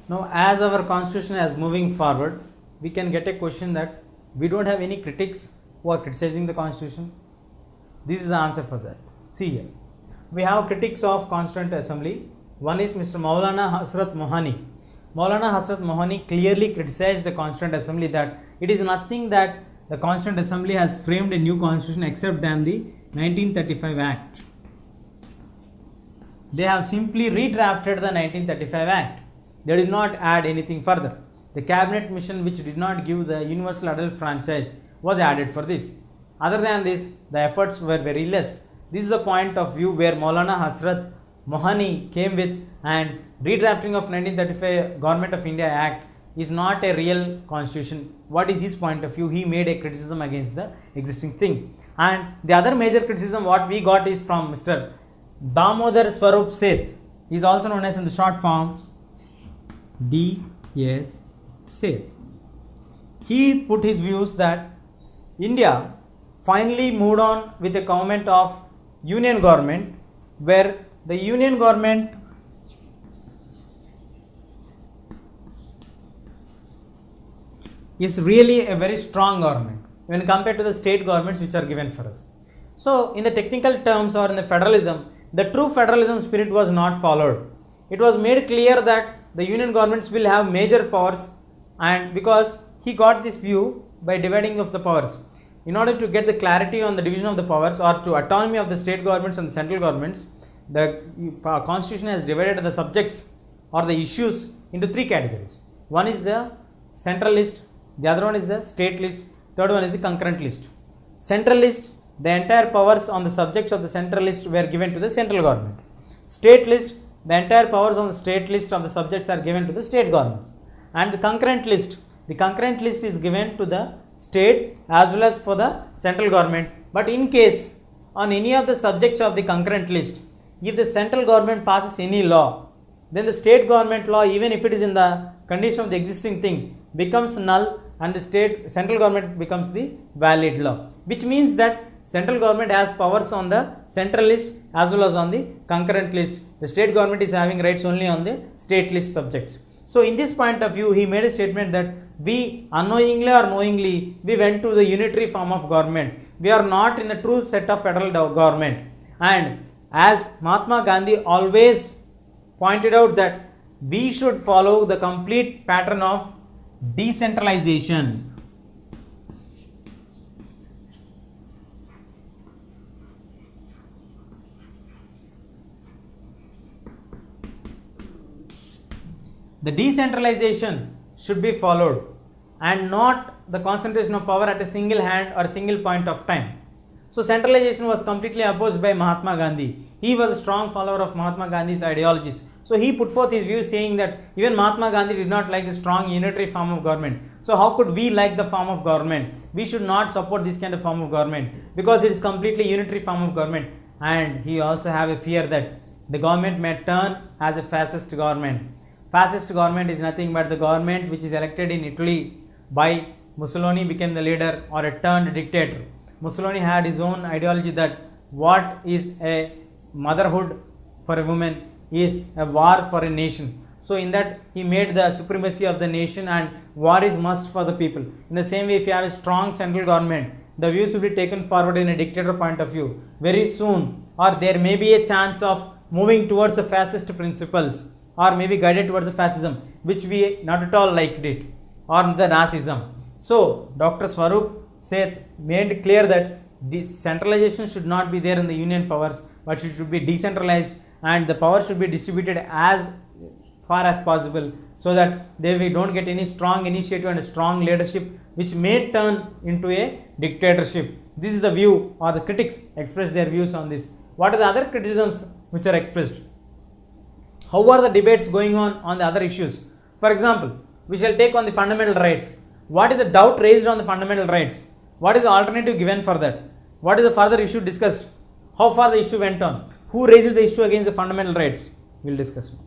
Now, as our constitution is moving forward, we can get a question that we don't have any critics who are criticizing the constitution. This is the answer for that. See here, we have critics of Constituent Assembly. One is Mr. Maulana Hasrat Mohani. Maulana Hasrat Mohani clearly criticized the Constituent Assembly that it is nothing that the Constituent Assembly has framed a new constitution except than the 1935 Act. They have simply redrafted the 1935 Act. They did not add anything further. The cabinet mission which did not give the universal adult franchise was added for this. Other than this, the efforts were very less. This is the point of view where Maulana Hasrat Mohani came with, and redrafting of 1935 Government of India Act is not a real constitution. What is his point of view? He made a criticism against the existing thing. And the other major criticism what we got is from Mr. Damodar Swarup Seth. He is also known as in the short form D.S. Seth. He put his views that India finally moved on with a government of union government, where the union government is really a very strong government when compared to the state governments which are given for us. So, in the technical terms or in the federalism, the true federalism spirit was not followed. It was made clear that the union governments will have major powers, and because he got this view by dividing of the powers. In order to get the clarity on the division of the powers or to autonomy of the state governments and the central governments, the constitution has divided the subjects or the issues into three categories. One is the central list, the other one is the state list, third one is the concurrent list. Central list, the entire powers on the subjects of the central list were given to the central government. State list, the entire powers on the state list of the subjects are given to the state governments. And the concurrent list is given to the state as well as for the central government. But in case on any of the subjects of the concurrent list, if the central government passes any law, then the state government law, even if it is in the condition of the existing thing, becomes null, and the central government becomes the valid law, which means that central government has powers on the central list as well as on the concurrent list. The state government is having rights only on the state list subjects. So, in this point of view, he made a statement that we unknowingly or knowingly, we went to the unitary form of government. We are not in the true set of federal government. And as Mahatma Gandhi always pointed out that we should follow the complete pattern of decentralization. The decentralization should be followed and not the concentration of power at a single hand or a single point of time. So, centralization was completely opposed by Mahatma Gandhi. He was a strong follower of Mahatma Gandhi's ideologies. So, he put forth his view saying that even Mahatma Gandhi did not like the strong unitary form of government. So, how could we like the form of government? We should not support this kind of form of government because it is completely unitary form of government. And he also have a fear that the government may turn as a fascist government. Fascist government is nothing but the government which is elected in Italy by Mussolini became the leader or a turned dictator. Mussolini had his own ideology that what is a motherhood for a woman is a war for a nation. So, in that he made the supremacy of the nation and war is must for the people. In the same way, if you have a strong central government, the views will be taken forward in a dictator point of view. Very soon, or there may be a chance of moving towards the fascist principles, or maybe guided towards the fascism, which we not at all liked it, or the Nazism. So, Dr. Swarup Seth made clear that centralization should not be there in the union powers, but it should be decentralized and the power should be distributed as far as possible, so that we don't get any strong initiative and a strong leadership which may turn into a dictatorship. This is the view, or the critics express their views on this. What are the other criticisms which are expressed? How are the debates going on the other issues? For example, we shall take on the fundamental rights. What is the doubt raised on the fundamental rights? What is the alternative given for that? What is the further issue discussed? How far the issue went on? Who raised the issue against the fundamental rights? We will discuss now.